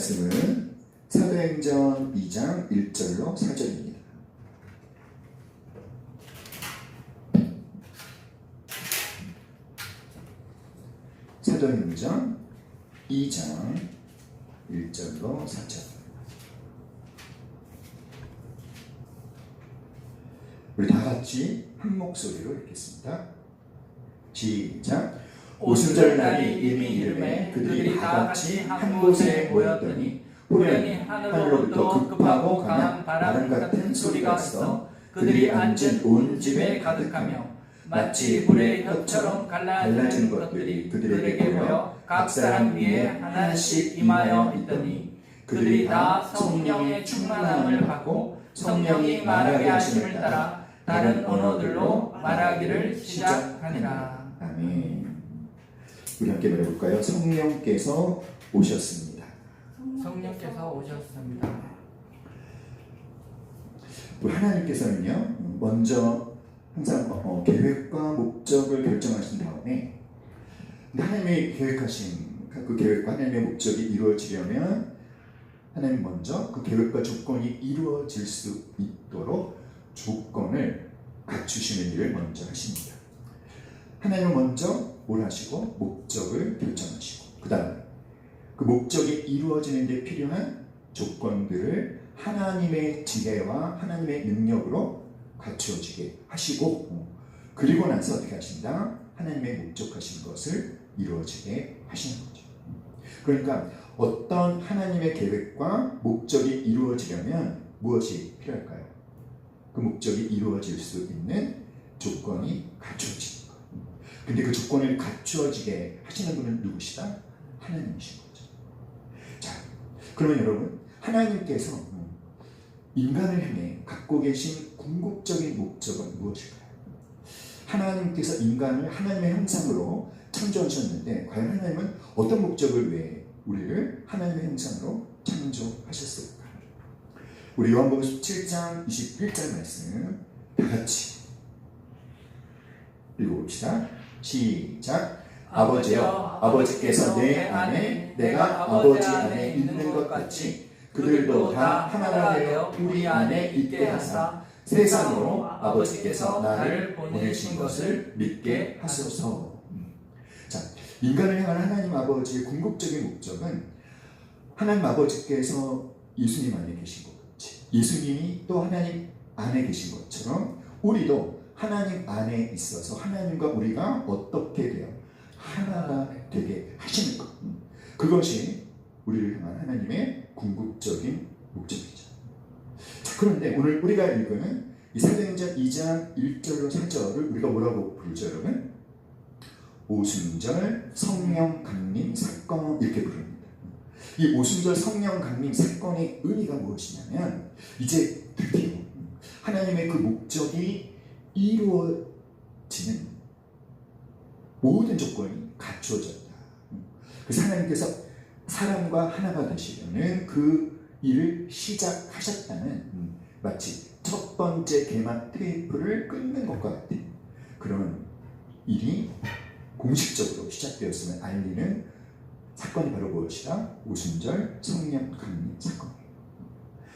말씀은 사도행전 2장 1절로 4절입니다. 사도행전 2장 1절로 4절. 우리 다 같이 한 목소리로 읽겠습니다. 시작. 오순절날이 이미 이름에 그들이 다 같이 한 곳에 모였더니 후련히 하늘로부터 급하고 강한 바람 같은 소리가 있어 그들이 앉은 온 집에 가득하며 마치 불의 혀처럼 갈라진 것들이 그들에게 보여 각 사람 위에 하나씩 임하여 있더니 그들이 다 성령의 충만함을 받고 성령이 말하게 하심을 따라 다른 언어들로 말하기를 시작하니라. 아멘. 우리 함께 말해볼까요? 성령께서 오셨습니다. 성령께서 오셨습니다. 우리 하나님께서는요, 먼저 항상 계획과 목적을 결정하신 다음에 하나님의 계획하신 그 계획과 하나님의 목적이 이루어지려면 하나님 먼저 그 계획과 조건이 이루어질 수 있도록 조건을 갖추시는 일을 먼저 하십니다. 하나님은 먼저 뭘 하시고 목적을 결정하시고 그 다음에 그 목적이 이루어지는 데 필요한 조건들을 하나님의 지혜와 하나님의 능력으로 갖추어지게 하시고 그리고 나서 어떻게 하신다? 하나님의 목적하신 것을 이루어지게 하시는 거죠. 그러니까 어떤 하나님의 계획과 목적이 이루어지려면 무엇이 필요할까요? 그 목적이 이루어질 수 있는 조건이 갖추어지는 거예요. 근데 그 조건을 갖추어지게 하시는 분은 누구시다? 하나님이신 거죠. 자, 그러면 여러분, 하나님께서 인간을 향해 갖고 계신 궁극적인 목적은 무엇일까요? 하나님께서 인간을 하나님의 형상으로 창조하셨는데 과연 하나님은 어떤 목적을 위해 우리를 하나님의 형상으로 창조하셨을까? 우리 요한복음 17장 21절 말씀 다 같이 읽어봅시다. 시작. 아버지여, 아버지께서 내 안에 내가 아버지 안에 있는 것 같이 그들도 다 하나가 되어 우리 안에 있게 하사 세상으로 아버지께서 나를 보내신 것을 믿게 하소서. 자, 인간을 향한 하나님 아버지의 궁극적인 목적은 하나님 아버지께서 예수님 안에 계신 것 같이 예수님이 또 하나님 안에 계신 것처럼 우리도 하나님 안에 있어서 하나님과 우리가 어떻게 돼요? 하나가 되게 하시는 것. 그것이 우리를 향한 하나님의 궁극적인 목적이죠. 자, 그런데 오늘 우리가 읽은 이 사도행전 2장 1절로 4절을 우리가 뭐라고 부르죠, 여러분? 오순절 성령 강림 사건 이렇게 부릅니다. 이 오순절 성령 강림 사건의 의미가 무엇이냐면 이제 드디어 하나님의 그 목적이 이루어지는 모든 조건이 갖추어졌다. 그래서 하나님께서 사람과 하나가 되시려는 그 일을 시작하셨다는 마치 첫 번째 개막 테이프를 끊는 것과 같은 그런 일이 공식적으로 시작되었음을 알리는 사건이 바로 무엇이다? 오순절 성령 강림 사건이에요.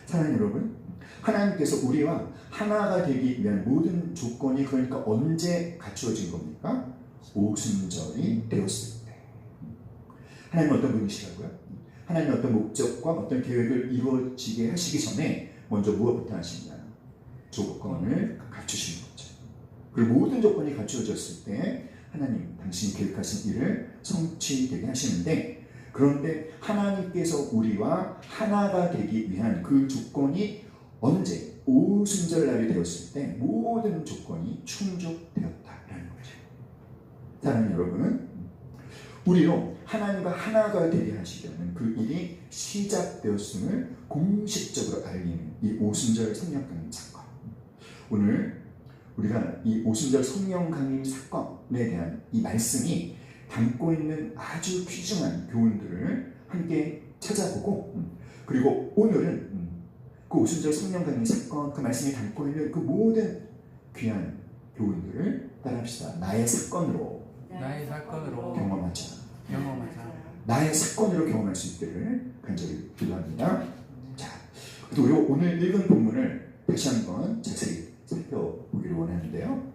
사랑하는 여러분, 하나님께서 우리와 하나가 되기 위한 모든 조건이 그러니까 언제 갖추어진 겁니까? 오순절이 되었을 때. 하나님은 어떤 분이시라고요? 하나님은 어떤 목적과 어떤 계획을 이루어지게 하시기 전에 먼저 무엇부터 하시냐? 조건을 갖추시는 거죠. 그리고 모든 조건이 갖추어졌을 때 하나님 당신이 계획하신 일을 성취되게 하시는데 그런데 하나님께서 우리와 하나가 되기 위한 그 조건이 언제? 오순절날이 되었을 때 모든 조건이 충족되었다라는 거죠. 사랑하는 여러분, 우리로 하나님과 하나가 되게 하시려는 그 일이 시작되었음을 공식적으로 알리는 이 오순절 성령 강림 사건. 오늘 우리가 이 오순절 성령 강림 사건에 대한 이 말씀이 담고 있는 아주 귀중한 교훈들을 함께 찾아보고 그리고 오늘은 그 오순절 성령 강림 사건 그 말씀이 담고 있는 그 모든 귀한 교훈들을 따라합시다. 나의 사건으로 경험하자. 나의 사건으로 경험할 수 있기를 간절히 우리 오늘 읽은 본문을 다시 한번 자세히 살펴보기를 원하는데요.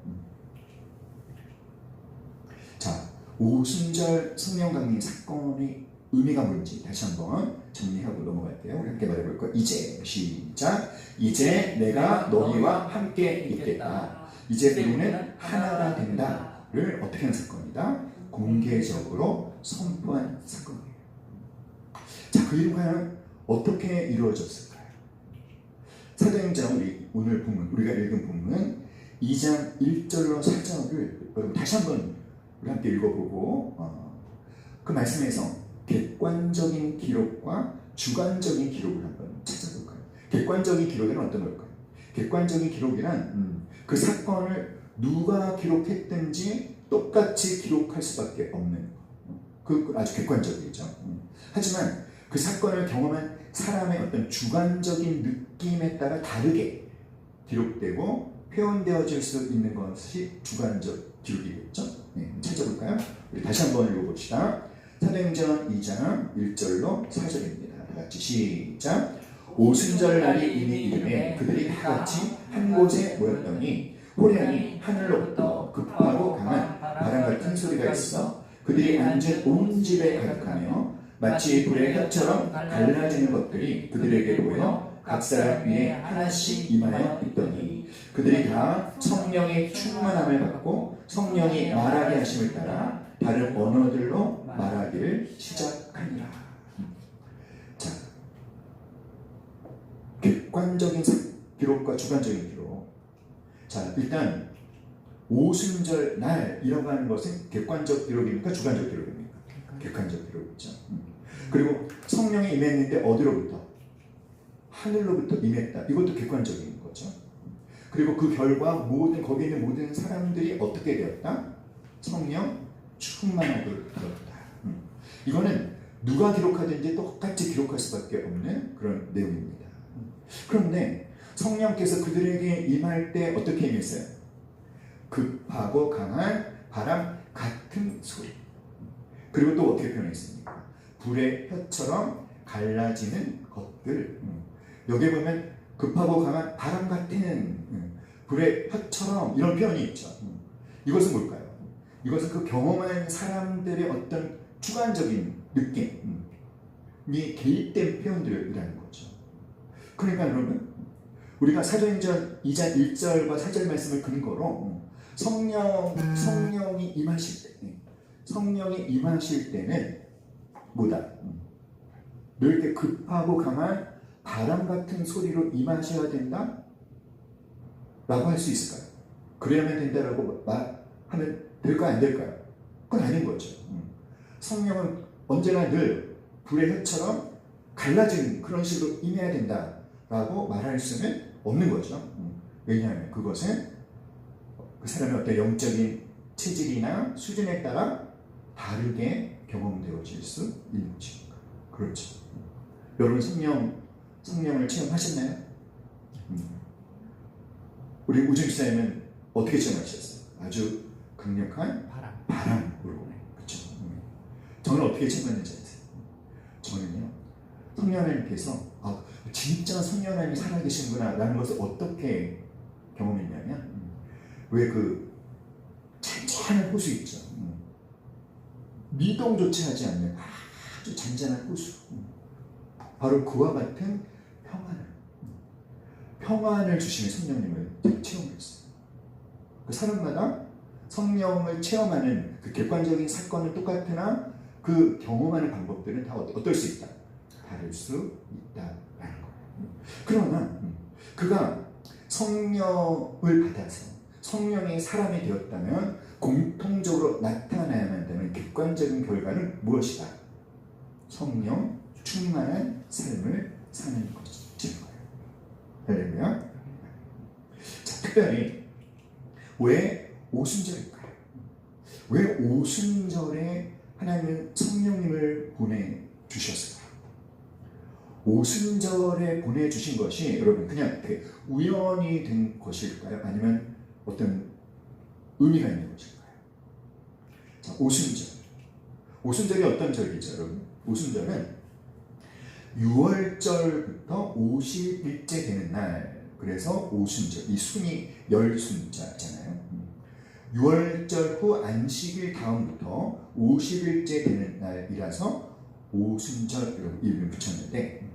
자, 오순절 성령 강림 사건의 의미가 뭔지 다시 한번 정리하고 넘어갈게요. 우리 함께 말해볼 거예요. 이제 시작. 이제 내가 너희와 함께 있겠다. 이제 우리는 하나가 된다를 어떻게 한 사건이다? 공개적으로 선포한 사건이에요. 자, 그 일은 과연 어떻게 이루어졌을까요? 사도행전 우리 오늘 본문, 우리가 읽은 본문 2장 1절로 4절을 여러분 다시 한번 우리 함께 읽어보고 그 말씀에서 객관적인 기록과 주관적인 기록을 한번 찾아볼까요? 객관적인 기록은 어떤 걸까요? 객관적인 기록이란 그 사건을 누가 기록했든지 똑같이 기록할 수밖에 없는 그 아주 객관적이죠. 하지만 그 사건을 경험한 사람의 어떤 주관적인 느낌에 따라 다르게 기록되고 표현되어질 수 있는 것이 주관적 기록이겠죠. 네, 찾아볼까요? 우리 다시 한번 읽어봅시다. 사도행전 2장 1절로 4절입니다. 다같이 시작. 오순절 날이 이미 이름에 그들이 다같이 한 곳에 모였더니 호련히 하늘로부터 급하고 강한 바람 같은 소리가 있어 그들이 앉은 온 집에 가득하며 마치 불의 혀처럼 갈라지는 것들이 그들에게 보여 각 사람 위에 하나씩 임하여 있더니 그들이 다 성령의 충만함을 받고 성령이 말하게 하심을 따라 다른 언어들로 말하기를 시작하니라. 자, 객관적인 기록과 주관적인 기록. 자, 일단 오순절 날이라고 하는 것은 객관적 기록입니까? 주관적 기록입니까? 객관적 기록이죠. 그리고 성령이 임했는데 어디로부터? 하늘로부터 임했다. 이것도 객관적인 거죠. 그리고 그 결과 모든 거기에 있는 모든 사람들이 어떻게 되었다? 성령 충만하게 되었다. 이거는 누가 기록하든지 똑같이 기록할 수밖에 없는 그런 내용입니다. 그런데 성령께서 그들에게 임할 때 어떻게 임했어요? 급하고 강한 바람 같은 소리. 그리고 또 어떻게 표현했습니까? 불의 혀처럼 갈라지는 것들. 여기에 보면 급하고 강한 바람 같은 불의 혀처럼 이런 표현이 있죠. 이것은 뭘까요? 이것은 그 경험한 사람들의 어떤 주관적인 느낌이 개입된 표현들이라는 거죠. 그러니까 여러분, 우리가 사도행전 2장 1절과 4절 말씀을 근거로 성령이 임하실 때는 뭐다? 늘 이렇게 급하고 강한 바람 같은 소리로 임하셔야 된다? 라고 할 수 있을까요? 그래야만 된다라고 말하면 될까요? 안 될까요? 그건 아닌 거죠. 성령은 언제나 늘 불의 혀처럼 갈라진 그런 식으로 임해야 된다라고 말할 수는 없는 거죠. 왜냐하면 그것은 그 사람의 어떤 영적인 체질이나 수준에 따라 다르게 경험되어질 수 있는 것이니까. 그렇죠. 여러분 성령을 체험하셨나요? 우리 우준 집사님은 어떻게 체험하셨어요? 아주 강력한 바람으로. 그렇죠. 저는 어떻게 체험했는지 아세요? 저는요, 성령 하나님께서 진짜 성령 하나님이 살아계시는구나 라는 것을 어떻게 경험했냐면, 왜 그 잔잔한 호수 있죠. 미동조차 하지 않는 아주 잔잔한 호수. 바로 그와 같은 평안을 주시는 성령님을 체험했어요. 그 사람마다 성령을 체험하는 그 객관적인 사건은 똑같으나 그 경험하는 방법들은 다 어떨 수 있다? 다를 수 있다라는 거예요. 그러나 그가 성령을 받아서 성령의 사람이 되었다면 공통적으로 나타나야만 한다는 객관적인 결과는 무엇이다? 성령 충만한 삶을 사는 것인 거예요. 할렐루야. 자, 특별히 왜 오순절일까요? 왜 오순절에 하나님은 성령님을 보내주셨을까요? 오순절에 보내주신 것이 여러분 그냥 우연이 된 것일까요? 아니면 어떤 의미가 있는 것일까요? 자, 오순절이 어떤 절기죠, 여러분? 오순절은 6월절부터 50일째 되는 날, 그래서 오순절, 이 순이 열순자잖아요. 6월절 후 안식일 다음부터 50일째 되는 날이라서 오순절 이름을 붙였는데,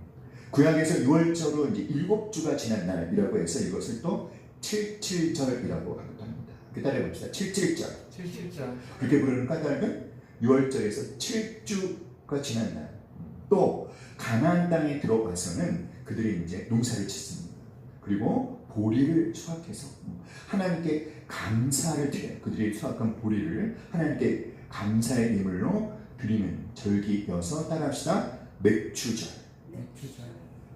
구약에서 6월절로 이제 7주가 지난 날이라고 해서 이것을 또 77절이라고 하기도 합니다. 그 따라해봅시다. 77절. 77절. 그렇게 부르는 까닭은 6월절에서 7주가 지난 날. 또 가나안 땅에 들어와서는 그들이 이제 농사를 짓습니다. 그리고 보리를 수확해서 하나님께 감사를 드려요. 그들이 수확한 보리를 하나님께 감사의 예물로 드리는 절기여서 따라합시다. 맥추절. 맥주절.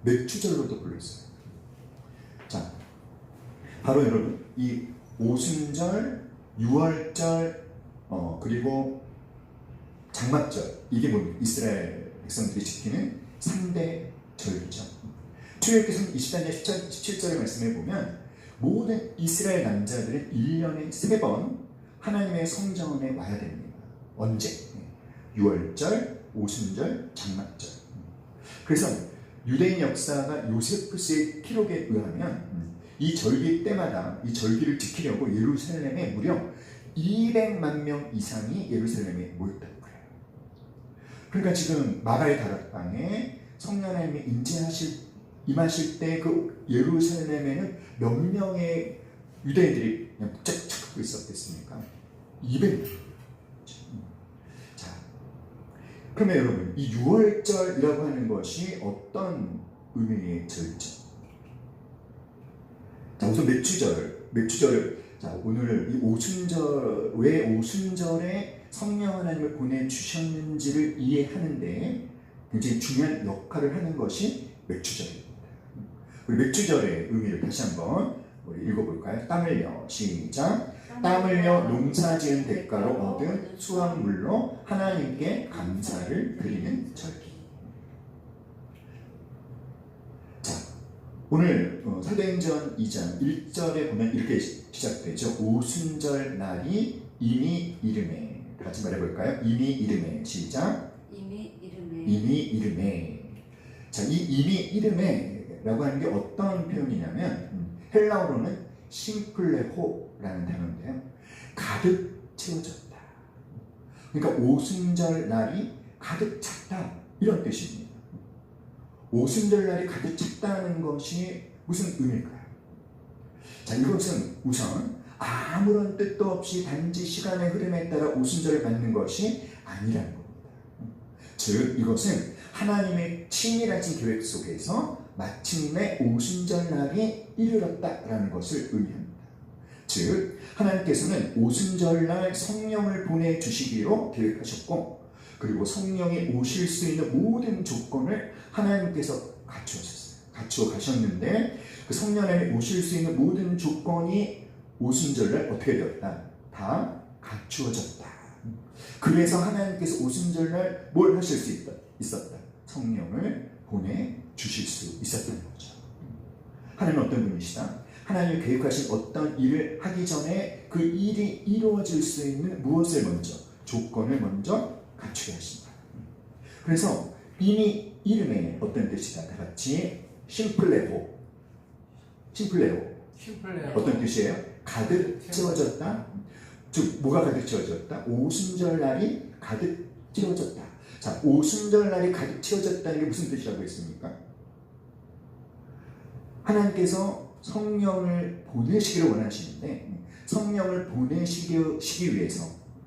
맥추절로도 불렀어요. 자, 바로 여러분 이 오순절, 6월절, 그리고 장막절, 이게 뭡니까? 이스라엘 백성들이 지키는 3대 절기죠. 출애굽기서 24장 17절의 말씀에 보면 모든 이스라엘 남자들은 1년에 3번 하나님의 성전에 와야 됩니다. 언제? 6월절, 오순절, 장막절. 그래서 유대인 역사가 요세푸스의 기록에 의하면 이 절기 때마다 이 절기를 지키려고 예루살렘에 무려 200만 명 이상이 예루살렘에 모였다고 그래요. 그러니까 지금 마가의 다락방에 성령 하나님이 임하실 때 그 예루살렘에는 몇 명의 유대인들이 그냥 북적북적 하고 있었겠습니까? 200명. 자, 그러면 여러분 이 6월절이라고 하는 것이 어떤 의미의 절기죠? 자, 우선 맥추절. 자, 오늘 이 오순절, 왜 오순절에 성령 하나님을 보내주셨는지를 이해하는데 굉장히 중요한 역할을 하는 것이 맥추절입니다. 우리 맥추절의 의미를 다시 한번 우리 읽어볼까요? 땀 흘려, 시작. 땀 흘려 농사 지은 대가로 얻은 수확물로 하나님께 감사를 드리는 절기. 오늘 사도행전 2장 1절에 보면 이렇게 시작되죠. 오순절 날이 이미 이름에. 같이 말해볼까요? 이미 이름에. 시작. 이미 이름에. 이미 이름에. 자, 이 이미 이름에라고 하는 게 어떤 표현이냐면 헬라어로는 심플레호라는 단어인데요. 가득 채워졌다. 그러니까 오순절 날이 가득 찼다. 이런 뜻입니다. 오순절 날이 가득 찼다는 것이 무슨 의미일까요? 자, 이것은 우선 아무런 뜻도 없이 단지 시간의 흐름에 따라 오순절을 맞는 것이 아니라는 겁니다. 즉, 이것은 하나님의 치밀하신 계획 속에서 마침내 오순절 날이 이르렀다라는 것을 의미합니다. 즉, 하나님께서는 오순절 날 성령을 보내주시기로 계획하셨고, 그리고 성령이 오실 수 있는 모든 조건을 하나님께서 갖추어 가셨는데, 그 성령 안에 오실 수 있는 모든 조건이 오순절날 어떻게 되었다? 다 갖추어졌다. 그래서 하나님께서 오순절날 뭘 하실 수 있었다? 성령을 보내주실 수 있었다는 거죠. 하나님은 어떤 분이시다? 하나님이 계획하신 어떤 일을 하기 전에 그 일이 이루어질 수 있는 무엇을 먼저? 조건을 먼저 갖추게 하신다. 그래서 이미 이름에 어떤 뜻이다? 다 같이 심플레호. 어떤 뜻이에요? 가득 채워졌다. 즉 뭐가 가득 채워졌다? 오순절 날이 가득 채워졌다. 자, 오순절 날이 가득 채워졌다는 게 무슨 뜻이라고 했습니까? 하나님께서 성령을 보내시기를 원하시는데 성령을 보내시기 위해서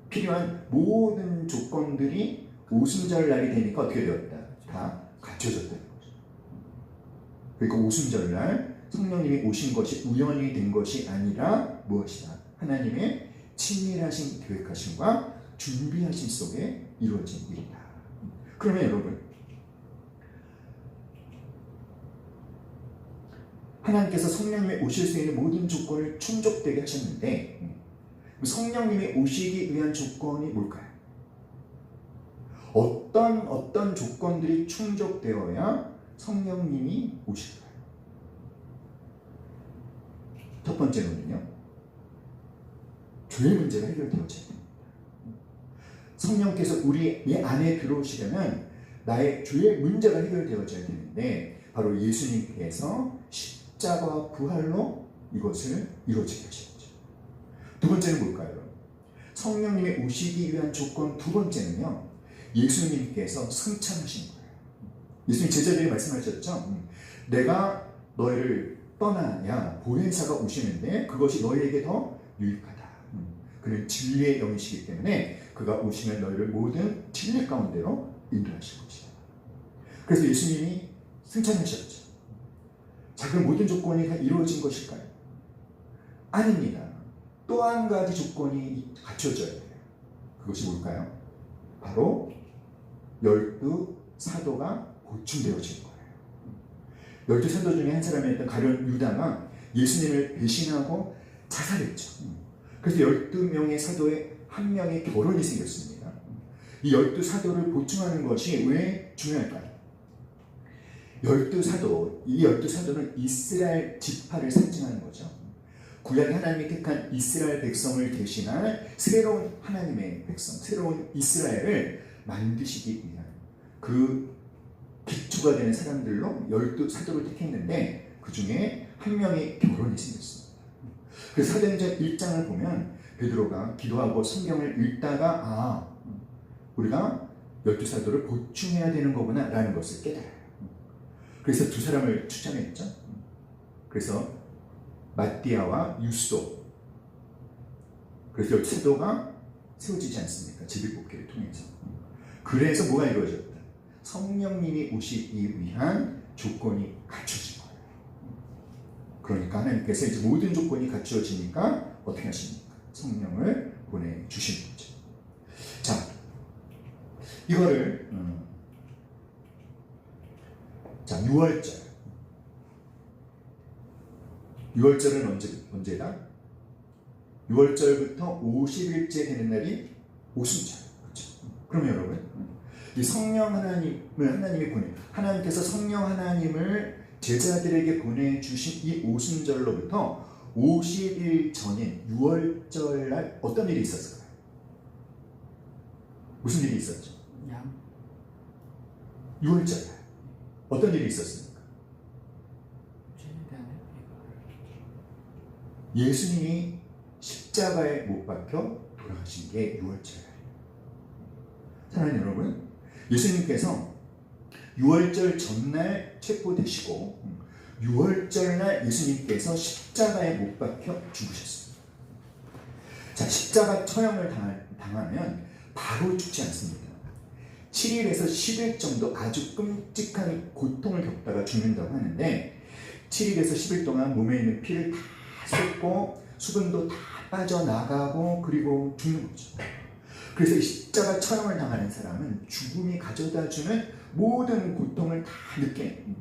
필요한 모든 조건들이 오순절 날이 되니까 어떻게 되었다? 다 갖춰졌다는 거죠. 그러니까 오순절 날 성령님이 오신 것이 우연히 된 것이 아니라 무엇이다? 하나님의 친밀하신 계획하심과 준비하심 속에 이루어진 일이다. 그러면 여러분, 하나님께서 성령님이 오실 수 있는 모든 조건을 충족되게 하셨는데 성령님이 오시기 위한 조건이 뭘까요? 어떤 조건들이 충족되어야 성령님이 오실까요? 첫 번째로는요, 죄의 문제가 해결되어져야 됩니다. 성령께서 우리 안에 들어오시려면 나의 죄의 문제가 해결되어져야 되는데 바로 예수님께서 십자가 부활로 이것을 이루어지게 하셨죠. 두 번째는 뭘까요? 성령님이 오시기 위한 조건 두 번째는요, 예수님께서 승천하신 거예요. 예수님 제자들이 말씀하셨죠. 내가 너희를 떠나야 보혜사가 오시는데 그것이 너희에게 더 유익하다. 그는 진리의 영이시기 때문에 그가 오시면 너희를 모든 진리 가운데로 인도하실 것이다. 그래서 예수님이 승천하셨죠. 자, 그럼 모든 조건이 다 이루어진 것일까요? 아닙니다. 또 한 가지 조건이 갖춰져야 돼요. 그것이 뭘까요? 바로 12사도가 보충되어진 거예요. 12사도 중에 한 사람이었던 가룟 유다가 예수님을 배신하고 자살했죠. 그래서 12명의 사도의 한 명의 결혼이 생겼습니다. 이 12사도를 보충하는 것이 왜 중요할까요? 12사도, 이 12사도는 이스라엘 지파를 상징하는 거죠. 구약에 하나님이 택한 이스라엘 백성을 대신할 새로운 하나님의 백성, 새로운 이스라엘을 만드시기 위한 그 기초가 되는 사람들로 12사도를 택했는데 그 중에 한 명의 결혼이 생겼습니다. 그래서 사도행전 1장을 보면 베드로가 기도하고 성경을 읽다가 우리가 12사도를 보충해야 되는 거구나 라는 것을 깨달아요. 그래서 두 사람을 추천했죠. 그래서 마띠아와 유스도, 그래서 12사도가 세워지지 않습니까? 제비뽑기를 통해서. 그래서 뭐가 이루어졌다? 성령님이 오시기 위한 조건이 갖춰진 거예요. 그러니까 하나님께서 이제 모든 조건이 갖추어지니까 어떻게 하십니까? 성령을 보내주신 거죠. 자, 이거를 자, 6월절. 6월절은 언제다? 6월절부터 50일째 되는 날이 오순절. 그렇죠? 그럼 여러분, 이 성령 하나님이 하나님께서 성령 하나님을 제자들에게 보내주신 이 오순절로부터 50일 전인 6월절 날 어떤 일이 있었을까요? 무슨 일이 있었죠? 6월절 날 어떤 일이 있었습니까? 예수님이 십자가에 못 박혀 돌아가신 게 6월절이에요. 사랑하는 여러분, 예수님께서 6월절 전날 체포되시고 6월절 날 예수님께서 십자가에 못 박혀 죽으셨습니다. 자, 십자가 처형을 당하면 바로 죽지 않습니다. 7일에서 10일 정도 아주 끔찍한 고통을 겪다가 죽는다고 하는데 7일에서 10일 동안 몸에 있는 피를 다 쏟고 수분도 다 빠져나가고 그리고 죽는 거죠. 그래서 이 십자가 처형을 당하는 사람은 죽음이 가져다주는 모든 고통을 다 느끼는,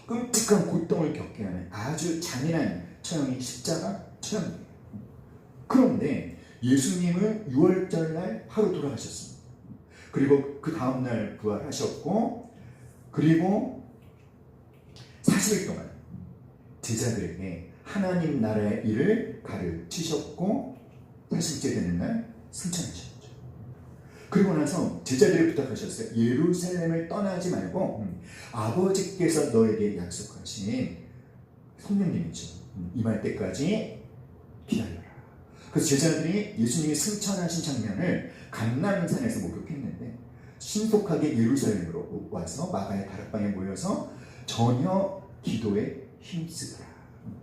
끔찍한 고통을 겪게 하는 아주 잔인한 처형이 십자가 처형이에요. 그런데 예수님은 6월절 날 하루 돌아가셨습니다. 그리고 그 다음날 부활하셨고, 그리고 40일 동안 제자들에게 하나님 나라의 일을 가르치셨고 40일째 되는 날 승천하셨죠. 그리고 나서 제자들이 부탁하셨어요. 예루살렘을 떠나지 말고 아버지께서 너에게 약속하신 성령님이죠. 임할 때까지 기다려라. 그래서 제자들이 예수님이 승천하신 장면을 감람산에서 목격했는데 신속하게 예루살렘으로 와서 마가의 다락방에 모여서 전혀 기도에 힘쓰더라.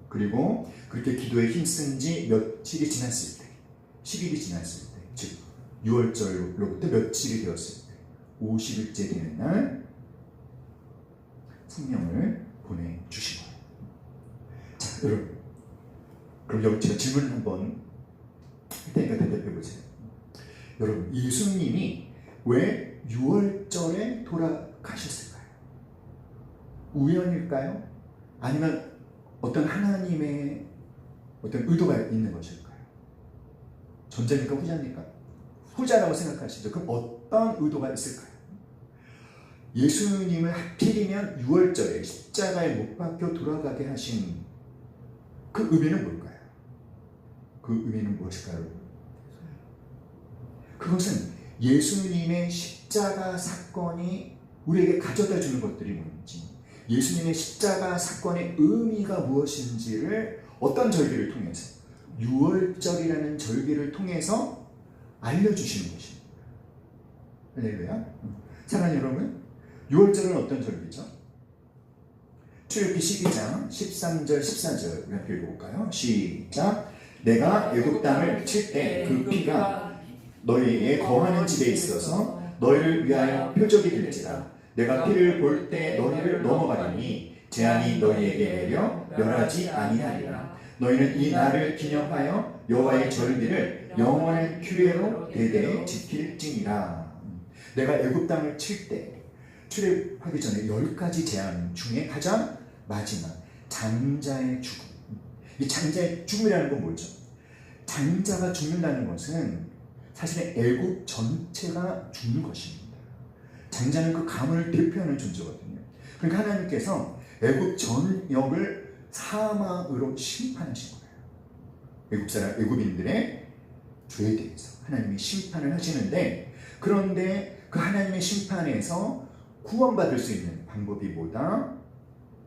그리고 그렇게 기도에 힘쓴 지 며칠이 지났을 때, 10일이 지났을 때, 즉 6월절로부터 며칠이 되었을 때 50일째 되는 날 성령을 보내주신 거예요. 자, 여러분, 그럼 여기 제가 질문을 한번 할 테니까 대답해 보세요. 여러분, 예수님이 왜 6월절에 돌아가셨을까요? 우연일까요? 아니면 어떤 하나님의 어떤 의도가 있는 것일까요? 전자입니까? 후자입니까? 후자라고 생각하시죠. 그럼 어떤 의도가 있을까요? 예수님을 하필이면 6월절에 십자가에 못 박혀 돌아가게 하신 그 의미는 뭘까요? 그 의미는 무엇일까요? 그것은 예수님의 십자가 사건이 우리에게 가져다 주는 것들이 뭔지, 예수님의 십자가 사건의 의미가 무엇인지를 어떤 절기를 통해서, 유월절이라는 절기를 통해서 알려주시는 것입니다. 할렐루야. 사랑하는 여러분, 유월절은 어떤 절기죠? 출애굽기 12장 13절 14절 우리 함께 읽어볼까요? 시작. 내가 애굽 땅을 칠 때 그 피가 너희에게 거하는 집에 있어서 너희를 위하여 표적이 될지라. 내가 피를 볼 때 너희를 넘어가리니 재앙이 너희에게 내려 멸하지 아니하리라. 너희는 이 날을 기념하여 여호와의 절기를 영원한 규례로 대대에 지킬지니라. 내가 애굽 땅을 칠 때, 출애굽하기 전에 10가지 재앙 중에 가장 마지막 장자의 죽음. 이 장자의 죽음이라는 건 뭐죠? 장자가 죽는다는 것은 사실은 애굽 전체가 죽는 것입니다. 장자는 그 가문을 대표하는 존재거든요. 그러니까 하나님께서 애굽 전역을 사망으로 심판하신 거예요. 애굽인들의 죄에 대해서 하나님이 심판을 하시는데, 그런데 그 하나님의 심판에서 구원받을 수 있는 방법이 뭐다?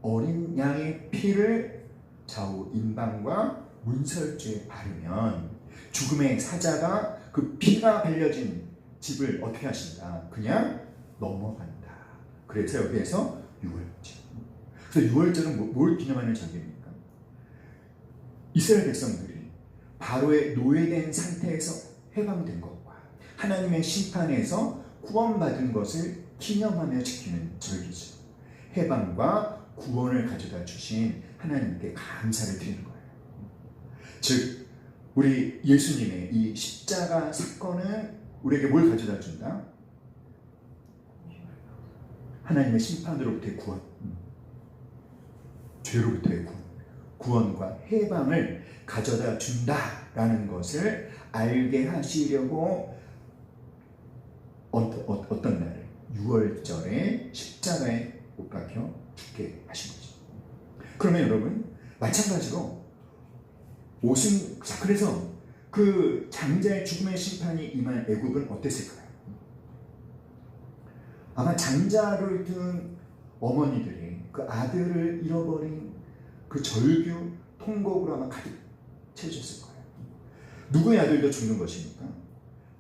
어린 양의 피를 좌우 임방과 문설주에 바르면 죽음의 사자가 그 피가 발려진 집을 어떻게 하신다? 그냥 넘어간다. 그래서 여기에서 유월절. 그래서 유월절은 뭘 기념하는 절기입니까? 이스라엘 백성들이 바로의 노예된 상태에서 해방된 것과 하나님의 심판에서 구원받은 것을 기념하며 지키는 절기죠. 해방과 구원을 가져다 주신 하나님께 감사를 드리는 거예요. 즉, 우리 예수님의 이 십자가 사건은 우리에게 뭘 가져다 준다? 하나님의 심판으로부터의 구원, 죄로부터의 구원과 해방을 가져다 준다라는 것을 알게 하시려고 어떤 날, 6월절에 십자가에 못 박혀 죽게 하신 거죠. 그러면 여러분, 마찬가지로 그래서 그 장자의 죽음의 심판이 임한 애굽은 어땠을까요? 아마 장자를 둔 어머니들이 그 아들을 잃어버린 그 절규, 통곡으로 아마 가득 채워졌을 거예요. 누구의 아들도 죽는 것입니까?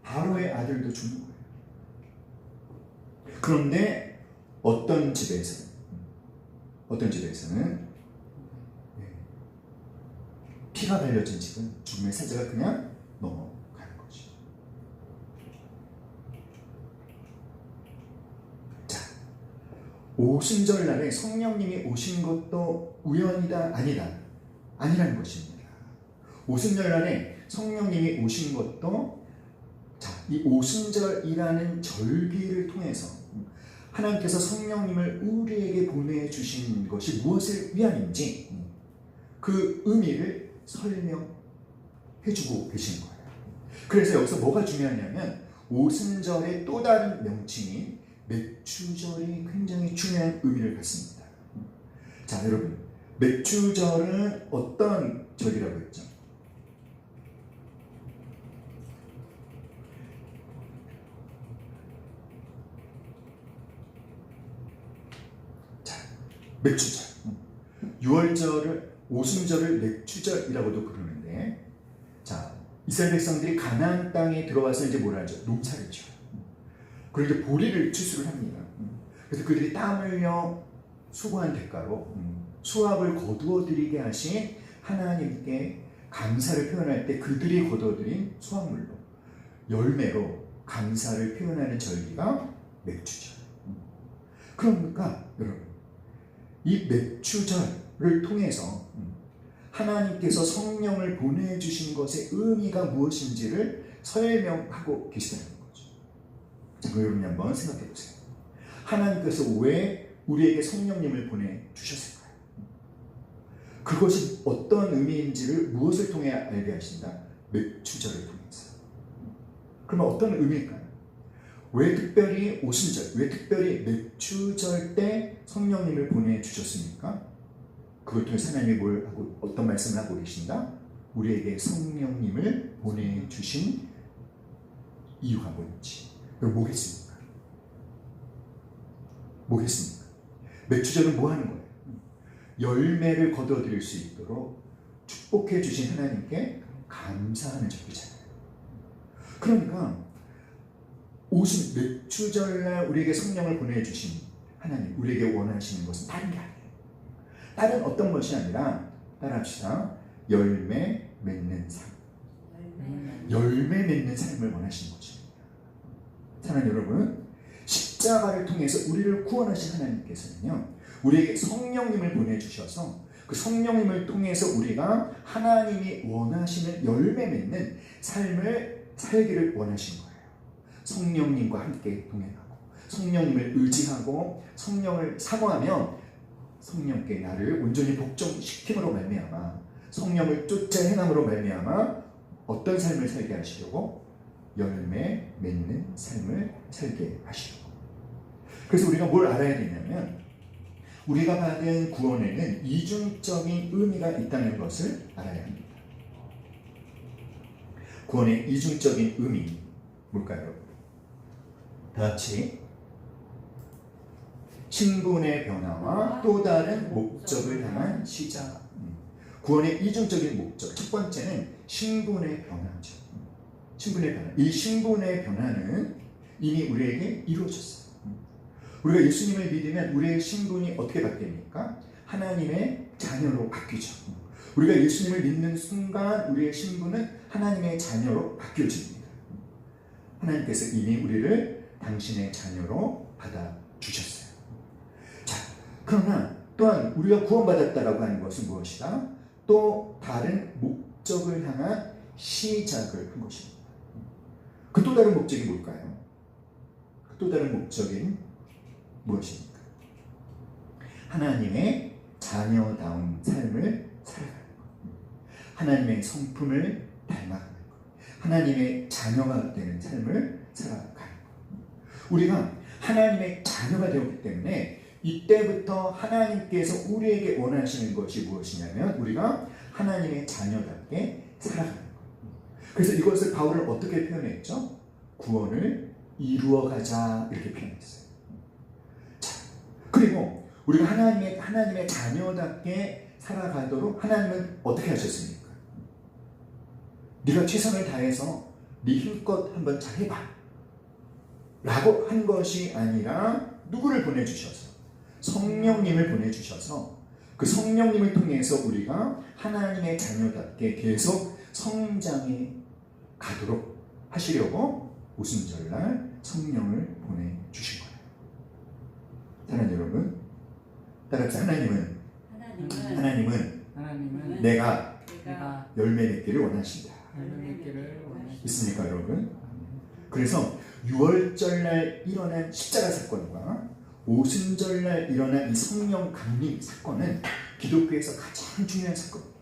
바로의 아들도 죽는 거예요. 그런데 어떤 집에서는 피가 발려진 집은 죽음의 사자가 그냥 넘어가는 거죠. 자, 오순절 날에 성령님이 오신 것도 우연이다, 아니라는 것입니다. 오순절 날에 성령님이 오신 것도, 이 오순절이라는 절기를 통해서 하나님께서 성령님을 우리에게 보내주신 것이 무엇을 위함인지 그 의미를 설명해주고 계신 거예요. 그래서 여기서 뭐가 중요하냐면 오순절의 또 다른 명칭인 맥추절이 굉장히 중요한 의미를 갖습니다. 자, 여러분, 맥추절은 어떤 절이라고 했죠? 자, 맥추절. 6월절을, 오순절을 맥추절이라고도 부르는데, 자, 이스라엘 백성들이 가나안 땅에 들어와서 이제 뭐라 하죠? 농사를 지어요. 그리고 이제 보리를 추수를 합니다. 그래서 그들이 땀 흘려 수고한 대가로 수확을 거두어 드리게 하신 하나님께 감사를 표현할 때 그들이 거두어들인 수확물로, 열매로 감사를 표현하는 절기가 맥추절. 그러니까 여러분, 이 맥추절을 통해서 하나님께서 성령을 보내주신 것의 의미가 무엇인지를 설명하고 계시다는 거죠. 자, 여러분이 한번 생각해 보세요. 하나님께서 왜 우리에게 성령님을 보내주셨을까요? 그것이 어떤 의미인지를 무엇을 통해 알게 하신다? 맥추절을 통해서. 그러면 어떤 의미일까요? 왜 특별히 오순절, 왜 특별히 맥추절 때 성령님을 보내주셨습니까? 그걸 통해서 하나님이 어떤 말씀을 하고 계신다? 우리에게 성령님을 보내주신 이유가 뭔지. 그럼 뭐겠습니까? 뭐겠습니까? 매추절은 뭐 하는 거예요? 열매를 거둬들일 수 있도록 축복해 주신 하나님께 감사하는 절기잖아요. 그러니까 매추절날 우리에게 성령을 보내주신 하나님, 우리에게 원하시는 것은 다른 게 아니에요. 다른 어떤 것이 아니라, 따라합시다. 열매 맺는 삶. 열매 맺는 삶을 원하시는 것입니다. 사랑하는 여러분, 십자가를 통해서 우리를 구원하신 하나님께서는요, 우리에게 성령님을 보내주셔서 그 성령님을 통해서 우리가 하나님이 원하시는 열매 맺는 삶을 살기를 원하신 거예요. 성령님과 함께 동행하고 성령님을 의지하고 성령을 사모하며 성령께 나를 온전히 복종시킴으로 말미암아 성령을 쫓아 행함으로 말미암아 어떤 삶을 살게 하시려고? 열매 맺는 삶을 살게 하시려고. 그래서 우리가 뭘 알아야 되냐면 우리가 받은 구원에는 이중적인 의미가 있다는 것을 알아야 합니다. 구원의 이중적인 의미 뭘까요? 다 같이 신분의 변화와 또 다른 목적을 향한 시작. 구원의 이중적인 목적. 첫 번째는 신분의 변화죠. 신분의 변화. 이 신분의 변화는 이미 우리에게 이루어졌어요. 우리가 예수님을 믿으면 우리의 신분이 어떻게 바뀝니까? 하나님의 자녀로 바뀌죠. 우리가 예수님을 믿는 순간 우리의 신분은 하나님의 자녀로 바뀌어집니다. 하나님께서 이미 우리를 당신의 자녀로 받아주셨어요. 자, 그러나 또한 우리가 구원받았다라고 하는 것은 무엇이다? 또 다른 목적을 향한 시작을 한 것입니다. 그 또 다른 목적이 뭘까요? 그 또 다른 목적인 무엇입니까? 하나님의 자녀다운 삶을 살아가는 것, 하나님의 성품을 닮아가는 것, 하나님의 자녀가 되는 삶을 살아가는 것. 우리가 하나님의 자녀가 되었기 때문에 이때부터 하나님께서 우리에게 원하시는 것이 무엇이냐면 우리가 하나님의 자녀답게 살아가는 것. 그래서 이것을 바울은 어떻게 표현했죠? 구원을 이루어가자 이렇게 표현했어요. 자, 그리고 우리가 하나님의 자녀답게 살아가도록 하나님은 어떻게 하셨습니까? 네가 최선을 다해서 네 힘껏 한번 잘 해봐 라고 한 것이 아니라 누구를 보내주셔서? 성령님을 보내주셔서 그 성령님을 통해서 우리가 하나님의 자녀답게 계속 성장해 가도록 하시려고 오순절날 성령을 보내주신 거예요. 사랑하는 여러분, 따라서 하나님은 내가 열매 맺기를 원하신다. 있습니까 여러분? 그래서 6월절날 일어난 십자가 사건과 오순절날 일어난 이 성령 강림 사건은 기독교에서 가장 중요한 사건입니다.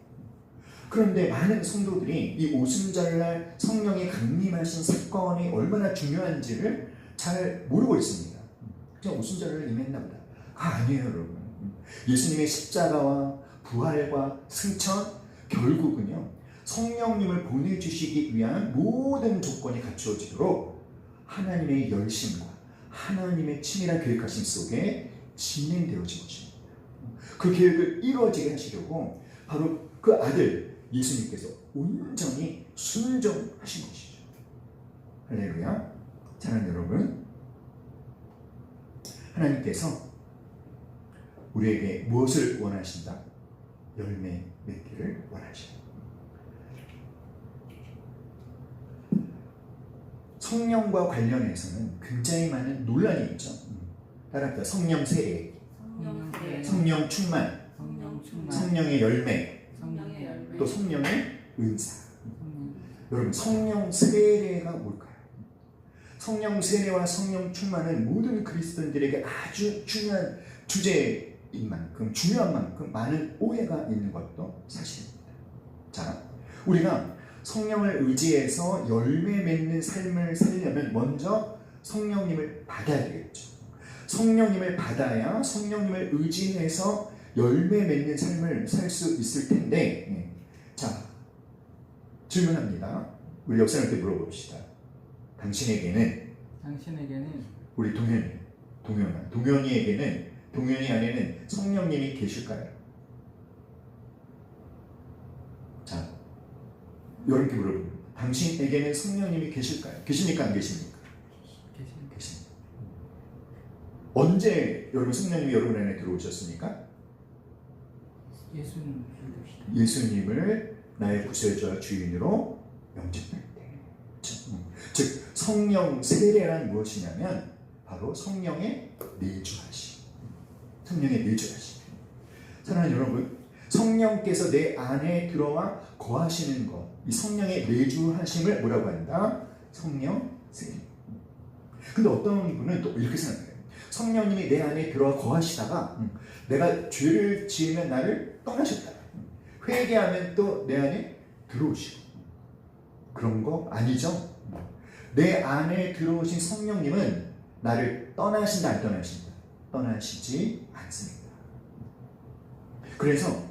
그런데 많은 성도들이 이 오순절날 성령이 강림하신 사건이 얼마나 중요한지를 잘 모르고 있습니다. 그냥 오순절날 임했나 보다. 아니에요 여러분. 예수님의 십자가와 부활과 승천 결국은요 성령님을 보내주시기 위한 모든 조건이 갖추어지도록 하나님의 열심과 하나님의 치밀한 계획하심 속에 진행되어진 것입니다. 그 계획을 이루어지게 하시려고 바로 그 아들 예수님께서 온전히 순종하신 것이죠. 할렐루야. 사랑하는 여러분, 하나님께서 우리에게 무엇을 원하신다? 열매 맺기를 원하십니다. 성령과 관련해서는 굉장히 많은 논란이 있죠. 따라합니다. 성령 세례, 성령 충만, 성령의 열매, 또 성령의 은사. 여러분, 성령 세례가 뭘까요? 성령 세례와 성령 충만은 모든 그리스도인들에게 아주 중요한 주제인 만큼, 중요한 만큼 많은 오해가 있는 것도 사실입니다. 자, 우리가 성령을 의지해서 열매 맺는 삶을 살려면 먼저 성령님을 받아야 되겠죠. 성령님을 받아야 성령님을 의지해서 열매 맺는 삶을 살 수 있을 텐데, 자, 질문합니다. 우리 역사님께 물어봅시다. 당신에게는 당신에게는 우리 동현이 동현이 안에는 성령님이 계실까요? 자, 여러분께 물어봅니다. 당신에게는 성령님이 계실까요? 계십니까? 안 계십니까? 계십니다. 언제 여러분 성령님이 여러분 안에 들어오셨습니까? 예수님을 나의 구세주와 주인으로 영접할 때. 즉 성령 세례란 무엇이냐면 바로 성령의 내주하심. 성령의 내주하심. 사랑하는 여러분, 성령께서 내 안에 들어와 거하시는 것, 이 성령의 내주하심을 뭐라고 한다? 성령 세례. 근데 어떤 분은 또 이렇게 생각해요. 성령님이 내 안에 들어와 거하시다가 내가 죄를 지으면 나를 떠나셨다. 회개하면 또 내 안에 들어오시고. 그런 거 아니죠? 내 안에 들어오신 성령님은 나를 떠나신다, 안 떠나신다? 떠나시지 않습니다. 그래서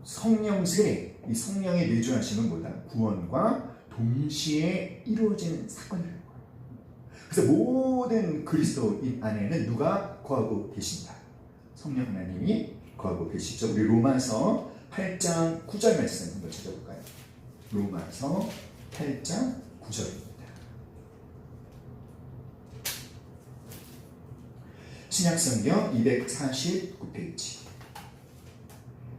성령 세례, 이 성령의 내주하심은 뭐다? 구원과 동시에 이루어지는 사건이라는 거예요. 그래서 모든 그리스도인 안에는 누가 거하고 계신다? 성령 하나님이 거하고 계시죠. 우리 로마서 8장 9절 말씀 한번 찾아볼까요? 로마서 8장 9절입니다. 신약성경 249페이지.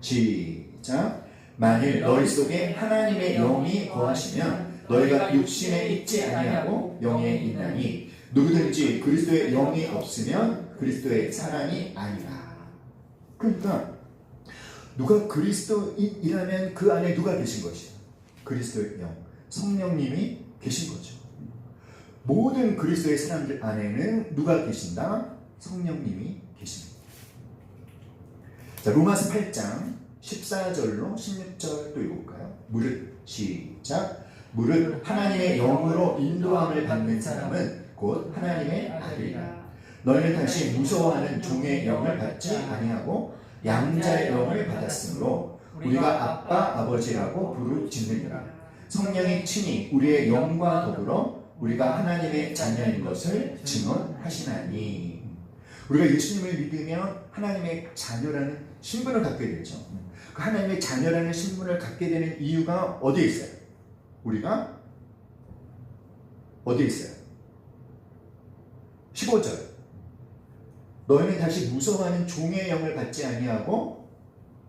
시작. 만일 너희 속에 하나님의 영이 거하시면 너희가 육신에 있지 아니하고 영에 있나니 누구든지 그리스도의 영이 없으면 그리스도의 사람이 아니라. 그러니까 누가 그리스도인이라면 그 안에 누가 계신 것이야? 그리스도의 영, 성령님이 계신 거죠. 모든 그리스도의 사람들 안에는 누가 계신다? 성령님이 계십니다. 자, 로마서 8장 14절로 16절 또 읽어볼까요? 무릇 시작. 무릇 하나님의 영으로 인도함을 받는 사람은 곧 하나님의 아들이라. 너희는 다시 무서워하는 종의 영을 받지 아니하고 양자의 영을 받았으므로 우리가 아빠 아버지라고 부르짖느니라. 성령이 친히 우리의 영과 더불어 우리가 하나님의 자녀인 것을 증언하시나니. 우리가 예수님을 믿으면 하나님의 자녀라는 신분을 갖게 되죠. 그 하나님의 자녀라는 신분을 갖게 되는 이유가 어디에 있어요? 우리가 어디에 있어요? 15절. 너희는 다시 무서워하는 종의 영을 받지 아니하고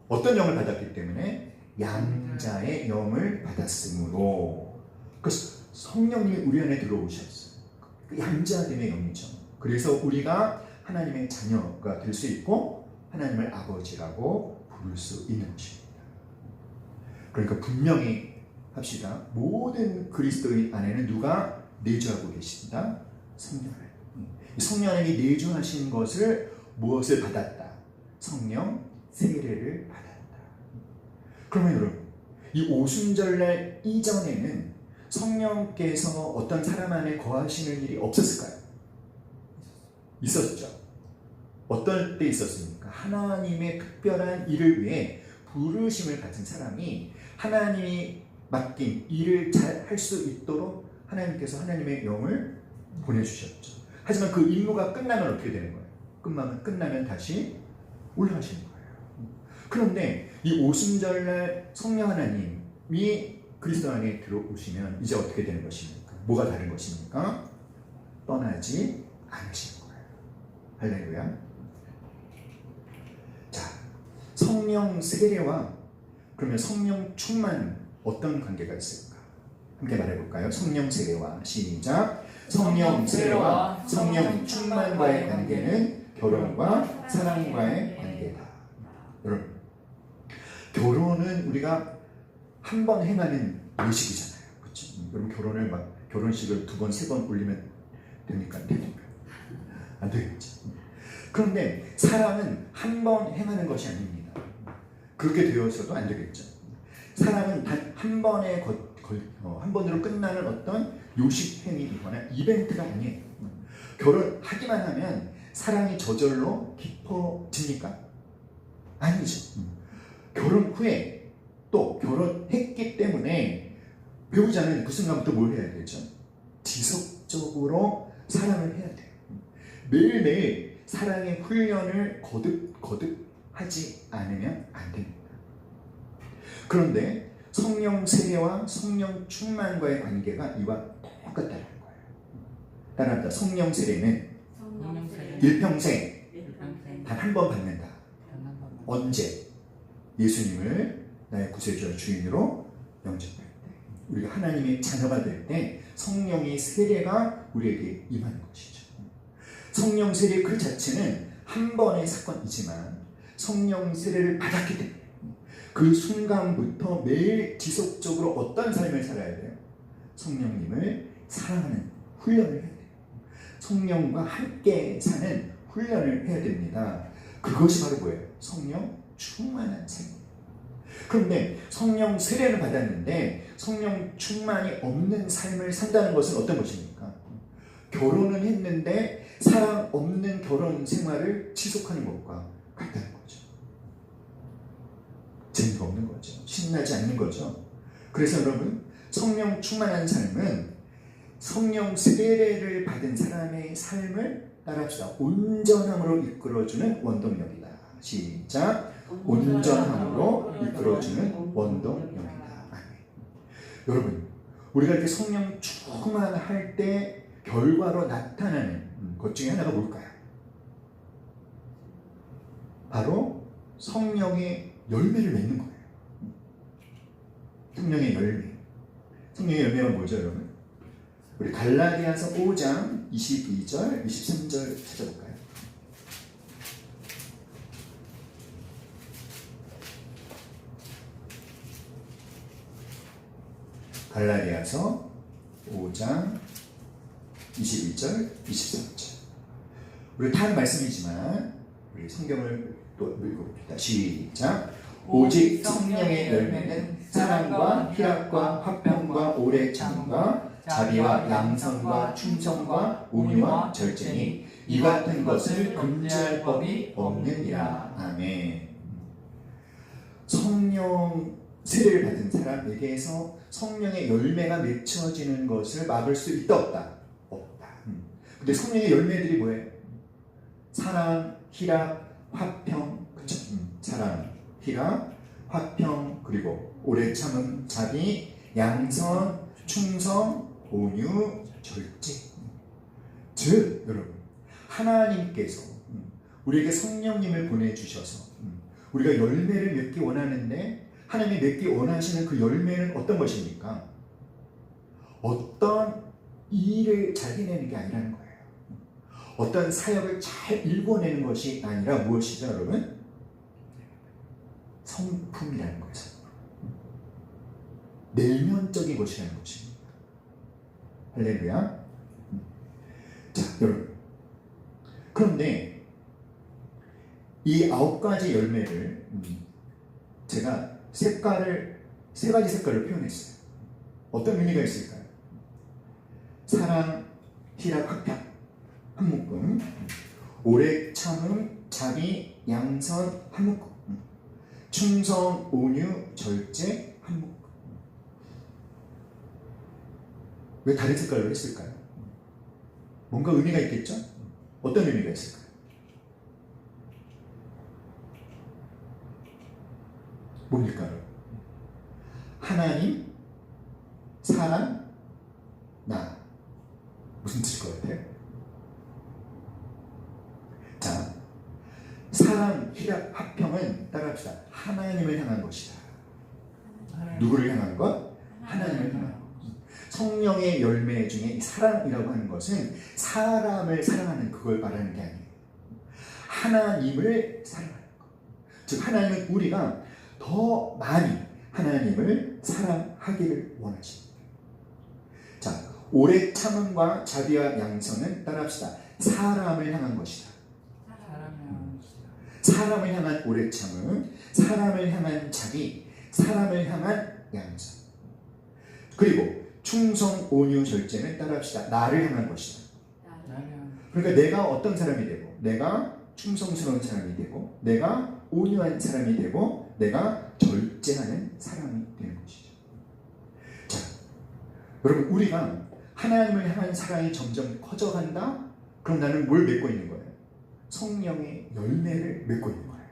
어떤 영을 받았기 때문에? 양자의 영을 받았으므로. 그래서 성령님이 우리 안에 들어오셨어요. 그 양자됨의 영이죠. 그래서 우리가 하나님의 자녀가 될 수 있고 하나님을 아버지라고 부를 수 있는 것입니다. 그러니까 분명히 합시다. 모든 그리스도인 안에는 누가 내주하고 계신다? 성령 하나님. 성령 하나님이 내주하신 것을 무엇을 받았다? 성령 세례를 받았다. 그러면 여러분, 이 오순절날 이전에는 성령께서 어떤 사람 안에 거하시는 일이 없었을까요? 있었죠. 어떨 때 있었습니까? 하나님의 특별한 일을 위해 부르심을 가진 사람이 하나님이 맡긴 일을 잘 할 수 있도록 하나님께서 하나님의 영을 보내주셨죠. 하지만 그 임무가 끝나면 어떻게 되는 거예요? 끝나면 다시 올라가시는 거예요. 그런데 이 오순절날 성령 하나님이 그리스도 안에 들어오시면 이제 어떻게 되는 것입니까? 뭐가 다른 것입니까? 떠나지 않으시는 거예요. 할렐루야. 자, 성령 세례와 그러면 성령 충만 어떤 관계가 있을까? 함께 말해볼까요? 성령 세례와 시작. 성령 세례와 성령 충만과의 관계는 결혼과 사랑과의 관계다. 여러분, 결혼은 우리가 한 번 행하는 의식이잖아요. 그렇죠? 여러분 결혼을 결혼식을 2번, 3번 올리면 됩니까? 안 됩니까? 안 되겠죠. 그런데 사랑은 한 번 행하는 것이 아닙니다. 그렇게 되어서도 안 되겠죠. 사랑은 단 한 번에 한 번으로 끝나는 어떤 요식 행위이거나 이벤트가 아니에요. 결혼하기만 하면 사랑이 저절로 깊어집니까? 아니죠. 결혼 후에 또 결혼했기 때문에 배우자는 그 순간부터 뭘 해야 되죠? 지속적으로 사랑을 해야 돼요. 매일매일 사랑의 훈련을 거듭 하지 않으면 안 됩니다. 그런데 성령 세례와 성령 충만과의 관계가 이와 똑같다는 거예요. 따라합니다. 성령 세례는 일평생 단 한 번 받는다. 언제? 예수님을 나의 구세주와 주인으로 영접할 때, 우리가 하나님의 자녀가 될 때 성령의 세례가 우리에게 임하는 것이죠. 성령 세례 그 자체는 한 번의 사건이지만 성령 세례를 받았기 때문에 그 순간부터 매일 지속적으로 어떤 삶을 살아야 돼요? 성령님을 사랑하는 훈련을 해야 돼요. 성령과 함께 사는 훈련을 해야 됩니다. 그것이 바로 뭐예요? 성령 충만한 삶. 그런데 성령 세례를 받았는데 성령 충만이 없는 삶을 산다는 것은 어떤 것입니까? 결혼은 했는데 사랑 없는 결혼 생활을 지속하는 것과 같다는 거죠. 재미가 없는 거죠. 신나지 않는 거죠. 그래서 여러분, 성령 충만한 삶은 성령 세례를 받은 사람의 삶을 따라합시다. 온전함으로 이끌어주는 원동력이다. 시작. 온전함으로 이끌어주는 원동력이다. 아멘. 여러분, 우리가 이렇게 성령 충만할 때 결과로 나타나는 것 중에 하나가 뭘까요? 바로 성령의 열매를 맺는 거예요. 성령의 열매. 성령의 열매가 뭐죠, 여러분? 우리 갈라디아서 5장 22절, 23절 찾아볼까요? 갈라디아서 5장 22절, 23절. 우리 다 하는 말씀이지만 우리 성경을 또 읽어봅시다. 시작. 오직 성령의 열매는 사랑과 희락과 화평과 오래 참음과 자비와 양선과 충성과 온유와 절제니 이 같은 것을 금지할 법이 없느니라. 아멘. 성령 세례를 받은 사람에게서 성령의 열매가 맺혀지는 것을 막을 수 있다 없다? 없다. 근데 성령의 열매들이 뭐예요? 사랑, 희락, 화평, 그쵸? 사랑, 희락, 화평, 그리고 오래 참음, 자비, 양선, 충성, 온유, 절제. 즉 여러분, 하나님께서 우리에게 성령님을 보내주셔서 우리가 열매를 맺기 원하는데 하나님이 맺기 원하시는 그 열매는 어떤 것입니까? 어떤 일을 잘 해내는 게 아니라는 거예요. 어떤 사역을 잘 일궈내는 것이 아니라 무엇이죠, 여러분? 성품이라는 거죠. 내면적인 것이라는 것입니다. 할렐루야. 자, 여러분. 그런데 이 9가지 열매를 제가 세 가지 색깔을 표현했어요. 어떤 의미가 있을까요? 사랑, 희락, 화평, 한 묶음. 오래 참음, 자비, 양선, 한 묶음. 충성, 온유, 절제, 한 묶음. 왜 다른 색깔로 했을까요? 뭔가 의미가 있겠죠? 어떤 의미가 있을까요? 뭡니까? 하나님, 사랑, 나. 무슨 뜻일 것 같아요? 자, 사랑, 희락, 화평은 따라합시다. 하나님을 향한 것이다. 누구를 향한 것? 하나님을 향한 것. 성령의 열매 중에 이 사랑이라고 하는 것은 사람을 사랑하는 그걸 말하는 게 아니에요. 하나님을 사랑하는 것. 즉 하나님은 우리가 더 많이 하나님을 사랑하기를 원하십니다. 자, 오래 참음과 자비와 양선은 따라합시다. 사람을 향한 것이다. 사람을 향한 오래 참음, 사람을 향한 자비, 사람을 향한 양선. 그리고 충성, 온유, 절제는 따라합시다. 나를 향한 것이다. 그러니까 내가 어떤 사람이 되고, 내가 충성스러운 사람이 되고, 내가 온유한 사람이 되고, 내가 절제하는 사람이 되는 것이죠. 자, 여러분, 우리가 하나님을 향한 사랑이 점점 커져간다? 그럼 나는 뭘 맺고 있는 거예요? 성령의 열매를 맺고 있는 거예요.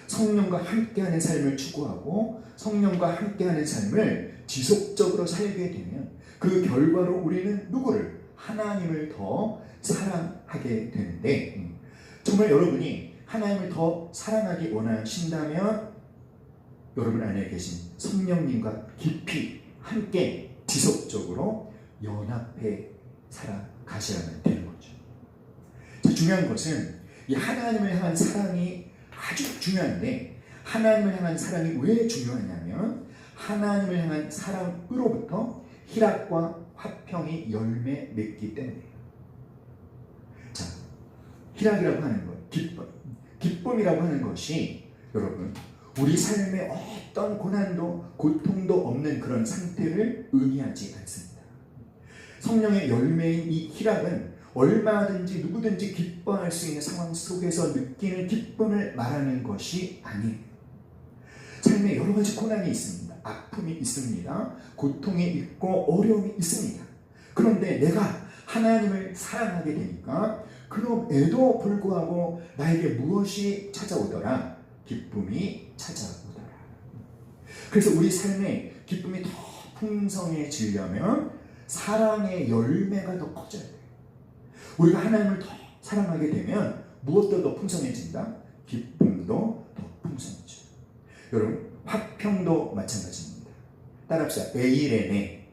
성령과 함께하는 삶을 추구하고 성령과 함께하는 삶을 지속적으로 살게 되면 그 결과로 우리는 누구를? 하나님을 더 사랑하게 되는데, 정말 여러분이 하나님을 더 사랑하기 원하신다면 여러분 안에 계신 성령님과 깊이 함께 지속적으로 연합해 살아가셔야만 되는 거죠. 자, 중요한 것은 이 하나님을 향한 사랑이 아주 중요한데, 하나님을 향한 사랑이 왜 중요하냐면 하나님을 향한 사랑으로부터 희락과 화평이 열매 맺기 때문이에요. 자, 희락이라고 하는 것, 기쁨이라고 하는 것이 여러분 우리 삶에 어떤 고난도 고통도 없는 그런 상태를 의미하지 않습니다. 성령의 열매인 이 희락은 얼마든지 누구든지 기뻐할 수 있는 상황 속에서 느끼는 기쁨을 말하는 것이 아니에요. 삶에 여러 가지 고난이 있습니다. 아픔이 있습니다. 고통이 있고 어려움이 있습니다. 그런데 내가 하나님을 사랑하게 되니까 그럼에도 불구하고 나에게 무엇이 찾아오더라? 기쁨이 찾아오더라. 그래서 우리 삶에 기쁨이 더 풍성해지려면 사랑의 열매가 더 커져야 돼요. 우리가 하나님을 더 사랑하게 되면 무엇도 더 풍성해진다? 기쁨도 더 풍성해져요. 여러분, 화평도 마찬가지입니다. 따라합시다. 에이레네.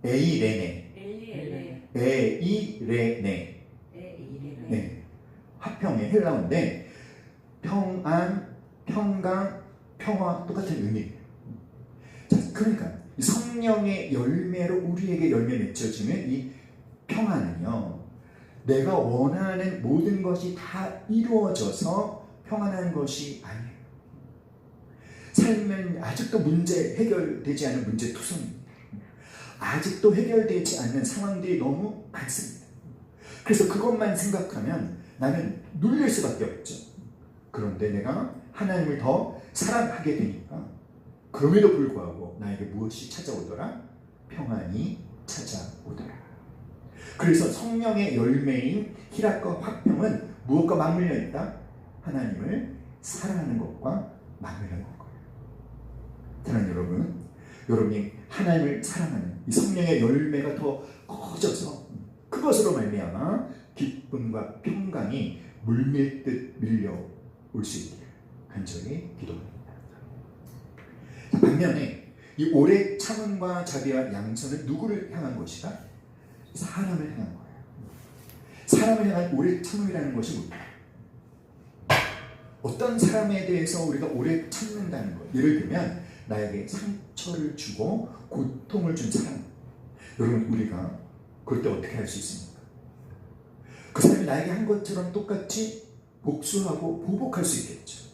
에이레네. 에이레네. 네. 화평의 헬라어인데 평안, 평강, 평화 똑같은 의미예요. 자, 그러니까 성령의 열매로 우리에게 열매 맺혀지는 이 평안은요, 내가 원하는 모든 것이 다 이루어져서 평안한 것이 아니에요. 삶은 아직도 해결되지 않은 문제투성입니다. 아직도 해결되지 않는 상황들이 너무 많습니다. 그래서 그것만 생각하면 나는 눌릴 수밖에 없죠. 그런데 내가 하나님을 더 사랑하게 되니까 그럼에도 불구하고 나에게 무엇이 찾아오더라? 평안이 찾아오더라. 그래서 성령의 열매인 희락과 화평은 무엇과 맞물려 있다? 하나님을 사랑하는 것과 맞물려 있는 거예요. 사랑하는 여러분, 여러분이 하나님을 사랑하는 이 성령의 열매가 더 커져서 그것으로 말미암아 기쁨과 평강이 물밀듯 밀려올 수 있기를 간절히 기도합니다. 반면에 이 오래 참음과 자비와 양선은 누구를 향한 것이다? 사람을 향한 거예요. 사람을 향한 오래 참음이라는 것이 뭐예요? 어떤 사람에 대해서 우리가 오래 참는다는 것. 예를 들면 나에게 상처를 주고 고통을 준 사람. 여러분, 우리가 그럴 때 어떻게 할 수 있습니까? 그 사람이 나에게 한 것처럼 똑같이 복수하고 보복할 수 있겠죠.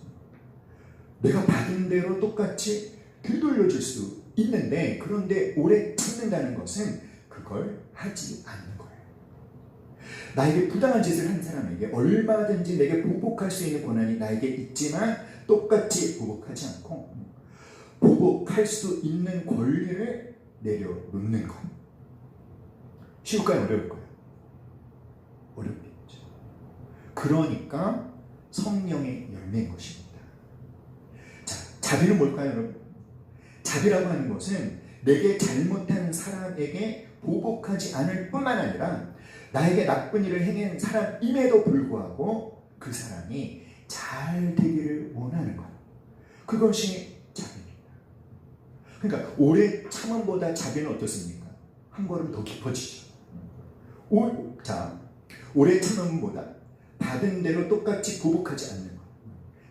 내가 받은 대로 똑같이 되돌려줄 수 있는데, 그런데 오래 참는다는 것은 그걸 하지 않는 거예요. 나에게 부당한 짓을 한 사람에게 얼마든지 내게 보복할 수 있는 권한이 나에게 있지만 똑같이 보복하지 않고 보복할 수 있는 권리를 내려놓는 것. 쉬울까요? 어려울까요? 어렵겠죠. 그러니까 성령의 열매인 것입니다. 자, 자비는 뭘까요, 여러분? 자비라고 하는 것은 내게 잘못한 사람에게 보복하지 않을 뿐만 아니라 나에게 나쁜 일을 행한 사람임에도 불구하고 그 사람이 잘 되기를 원하는 것. 그것이 자비입니다. 그러니까 오래 참음보다 자비는 어떻습니까? 한 걸음 더 깊어지죠. 자, 오래 참음보다 받은 대로 똑같이 보복하지 않는 것.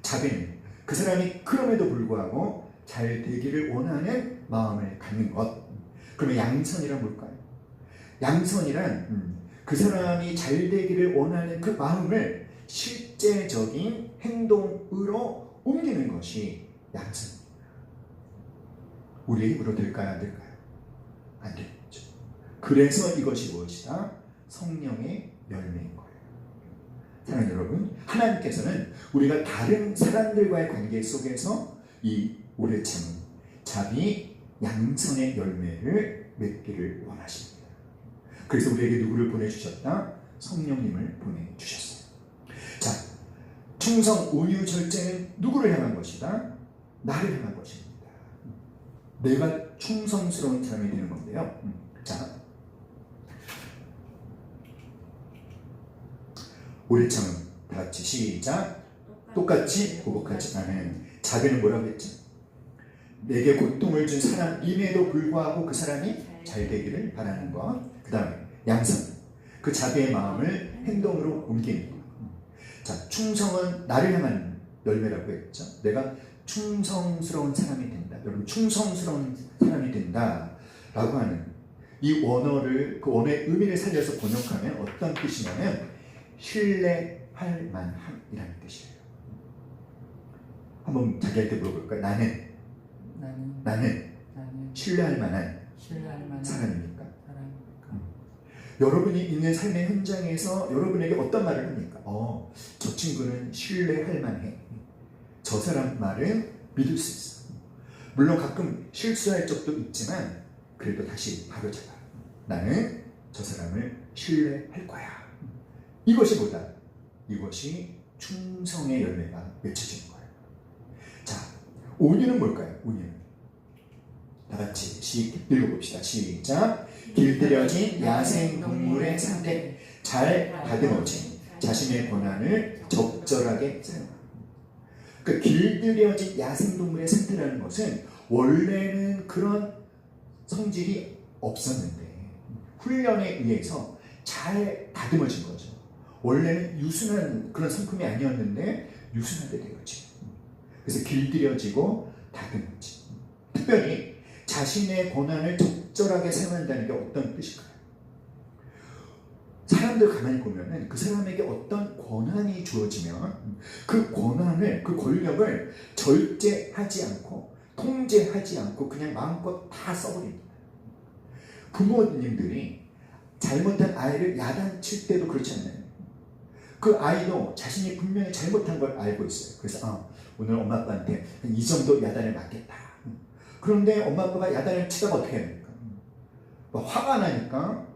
자비는 그 사람이 그럼에도 불구하고 잘 되기를 원하는 마음을 갖는 것. 그러면 양선이란 뭘까요? 양선이란 그 사람이 잘 되기를 원하는 그 마음을 실제적인 행동으로 옮기는 것이 양선입니다. 우리의 힘으로 될까요? 안 될까요? 안 되겠죠. 그래서 이것이 무엇이다? 성령의 열매인 거예요. 사랑하는 여러분, 하나님께서는 우리가 다른 사람들과의 관계 속에서 이 오래 참음, 자비, 양선의 열매를 맺기를 원하십니다. 그래서 우리에게 누구를 보내주셨다? 성령님을 보내주셨어요. 자, 충성, 온유, 절제는 누구를 향한 것이다? 나를 향한 것입니다. 내가 충성스러운 사람이 되는 건데요. 자, 우리 참 다 같이 시작. 똑같이 보복하지 않은. 자비는 뭐라고 했죠? 내게 고통을 준 사람임에도 불구하고 그 사람이 잘 되기를 바라는 것. 그 다음에 양선, 그 자비의 마음을 행동으로 옮기는 것. 자, 충성은 나를 향한 열매라고 했죠. 내가 충성스러운 사람이 된다. 여러분, 충성스러운 사람이 된다 라고 하는 이 원어를, 그 원어의 의미를 살려서 번역하면 어떤 뜻이냐면 신뢰할 만함이라는 뜻이에요. 한번 자기한테 물어볼까요? 나는 신뢰할 만한 사람입니까? 여러분이 있는 삶의 현장에서 여러분에게 어떤 말을 합니까? 저 친구는 신뢰할 만해. 저 사람 말은 믿을 수 있어. 물론 가끔 실수할 적도 있지만 그래도 다시 바로잡아. 나는 저 사람을 신뢰할 거야. 이것이 뭐다? 이것이 충성의 열매가 맺혀지는 거예요. 자, 온유는 뭘까요? 온유는 다 같이 읽어봅시다. 시작. 길들여진 야생 동물의 상태, 잘 다듬어진 자신의 권한을 적절하게 사용합니다. 그러니까 길들여진 야생 동물의 상태라는 것은 원래는 그런 성질이 없었는데 훈련에 의해서 잘 다듬어진 거죠. 원래는 유순한 그런 성품이 아니었는데 유순하게 된 거지. 그래서 길들여지고 다듬어지. 특별히 자신의 권한을 적절하게 사용한다는 게 어떤 뜻일까요? 사람들 가만히 보면은 그 사람에게 어떤 권한이 주어지면 그 권한을, 그 권력을 절제하지 않고 통제하지 않고 그냥 마음껏 다 써버립니다. 부모님들이 잘못한 아이를 야단칠 때도 그렇지 않나요? 그 아이도 자신이 분명히 잘못한 걸 알고 있어요. 그래서 오늘 엄마 아빠한테 이 정도 야단을 맞겠다. 그런데 엄마 아빠가 야단을 치다가 어떻게 합니까? 화가 나니까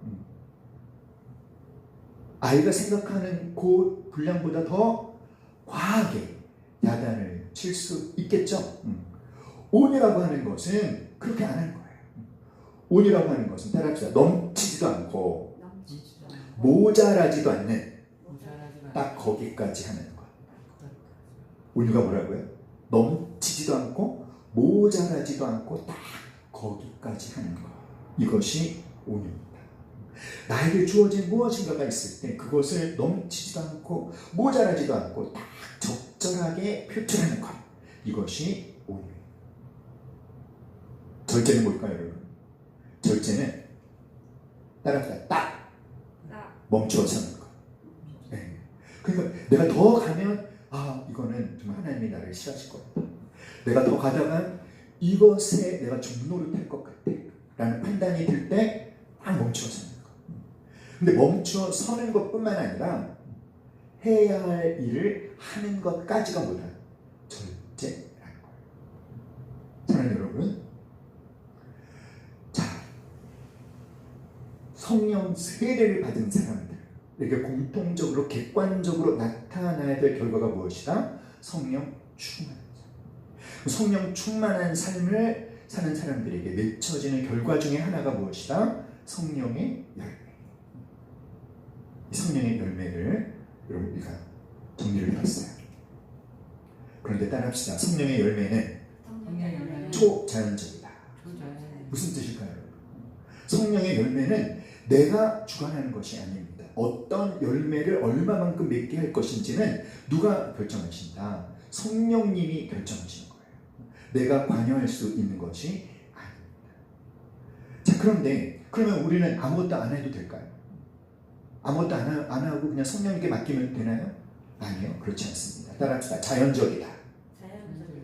아이가 생각하는 그 분량보다 더 과하게 야단을 칠 수 있겠죠. 온유라고 하는 것은 그렇게 안 하는 거예요. 온유라고 하는 것은 따라합시다. 넘치지도 않고 모자라지도 않는 딱 거기까지 하는 것. 온유가 뭐라고요? 넘치지도 않고 모자라지도 않고 딱 거기까지 하는 것. 이것이 온유입니다. 나에게 주어진 무엇인가가 있을 때 그것을 넘치지도 않고 모자라지도 않고 딱 적절하게 표출하는 것. 이것이 온유예요. 절제는 뭘까요, 여러분? 절제는 따라합시다. 딱 멈추어 서는 것. 네. 그러니까 내가 더 가면 이거는 정말 하나님이 나를 싫어하실 것 같다. 내가 더 가다가 이것에 내가 좀 노릇할 것 같아 라는 판단이 들 때 딱 멈추어 서는 것. 근데 멈추어 서는 것뿐만 아니라 해야 할 일을 하는 것까지가 뭐다? 절제라는 거예요. 사랑하는 여러분, 자, 성령 세례를 받은 사람들에게 공통적으로 객관적으로 나타나야 될 결과가 무엇이다? 성령 충만한 삶. 성령 충만한 삶을 사는 사람들에게 맺혀지는 결과 중에 하나가 무엇이다? 성령의 열매. 이 성령의 열매를 여러분 우리가 정리를 해봤어요. 그런데 따라합시다. 성령의 열매는 초자연적이다. 무슨 뜻일까요? 성령의 열매는 내가 주관하는 것이 아닙니다. 어떤 열매를 얼마만큼 맺게 할 것인지는 누가 결정하신다? 성령님이 결정하시는 거예요. 내가 관여할 수 있는 것이 아닙니다. 자, 그런데 그러면 우리는 아무것도 안 해도 될까요? 아무것도 안 하고 그냥 성령님께 맡기면 되나요? 아니요, 그렇지 않습니다. 따라합시다. 자연적이다.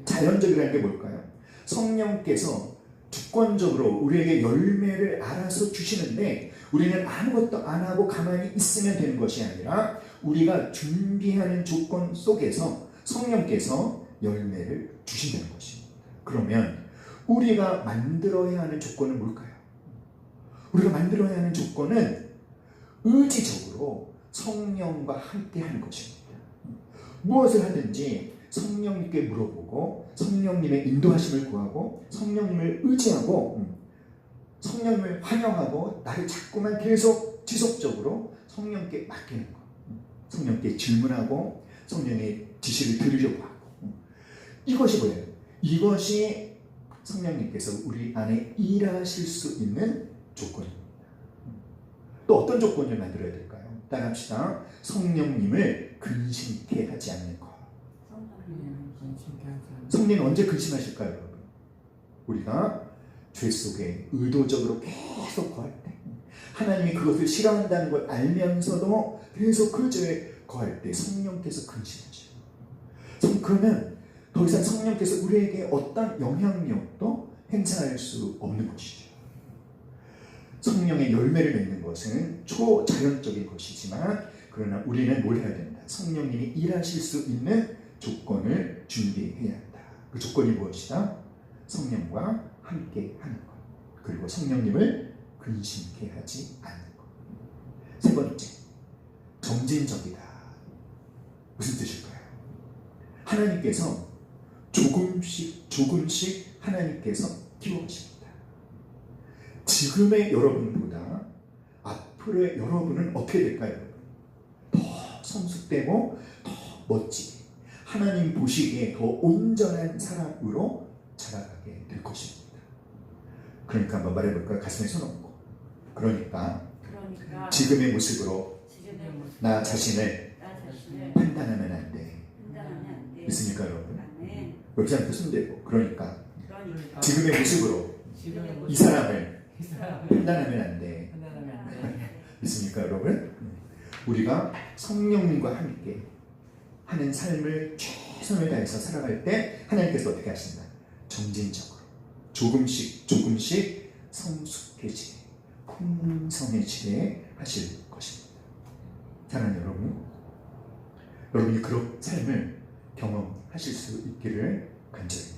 자연적이라는 게 뭘까요? 성령께서 주권적으로 우리에게 열매를 알아서 주시는데 우리는 아무것도 안 하고 가만히 있으면 되는 것이 아니라 우리가 준비하는 조건 속에서 성령께서 열매를 주신다는 것입니다. 그러면 우리가 만들어야 하는 조건은 뭘까요? 우리가 만들어야 하는 조건은 의지적으로 성령과 함께 하는 것입니다. 무엇을 하든지 성령님께 물어보고 성령님의 인도하심을 구하고 성령님을 의지하고 성령님을 환영하고 나를 자꾸만 계속 지속적으로 성령께 맡기는 것. 성령께 질문하고 성령의 지시를 들으려고 하고 이것이 뭐예요? 이것이 성령님께서 우리 안에 일하실 수 있는 조건입니다. 또 어떤 조건을 만들어야 될까요? 따라합시다. 성령님을 근심케 하지 않는 것. 성령님 언제 근심하실까요, 여러분? 우리가 죄 속에 의도적으로 계속 거할 때, 하나님이 그것을 싫어한다는 걸 알면서도 계속 그 죄에 거할 때 성령께서 근심하죠. 그러면 더 이상 성령께서 우리에게 어떤 영향력도 행사할 수 없는 것이죠. 성령의 열매를 맺는 것은 초자연적인 것이지만 그러나 우리는 뭘 해야 된다? 성령님이 일하실 수 있는 조건을 준비해야 한다. 그 조건이 무엇이다? 성령과 함께 하는 것. 그리고 성령님을 근심케 하지 않는 것. 세 번째, 점진적이다. 무슨 뜻일까요? 하나님께서 조금씩 하나님께서 키워가십니다. 지금의 여러분보다 앞으로의 여러분은 어떻게 될까요? 더 성숙되고 더 멋지게 하나님 보시기에 더 온전한 사람으로 자라가게 될 것입니다. 그러니까 한번 말해볼까요? 가슴에 손 얹고 그러니까 지금의 모습으로 나 자신을 판단하면 안 돼. 믿습니까 여러분? 옆 사람한테 손 대고 그러니까 지금의 모습으로 이 사람을 판단하면 안 돼. 믿습니까 여러분? 우리가 성령님과 함께 하는 삶을 최선을 다해서 살아갈 때 하나님께서 어떻게 하신다? 점진적으로 조금씩 성숙해지게 풍성해지게 하실 것입니다. 사랑하는 여러분, 여러분이 그런 삶을 경험하실 수 있기를 간절히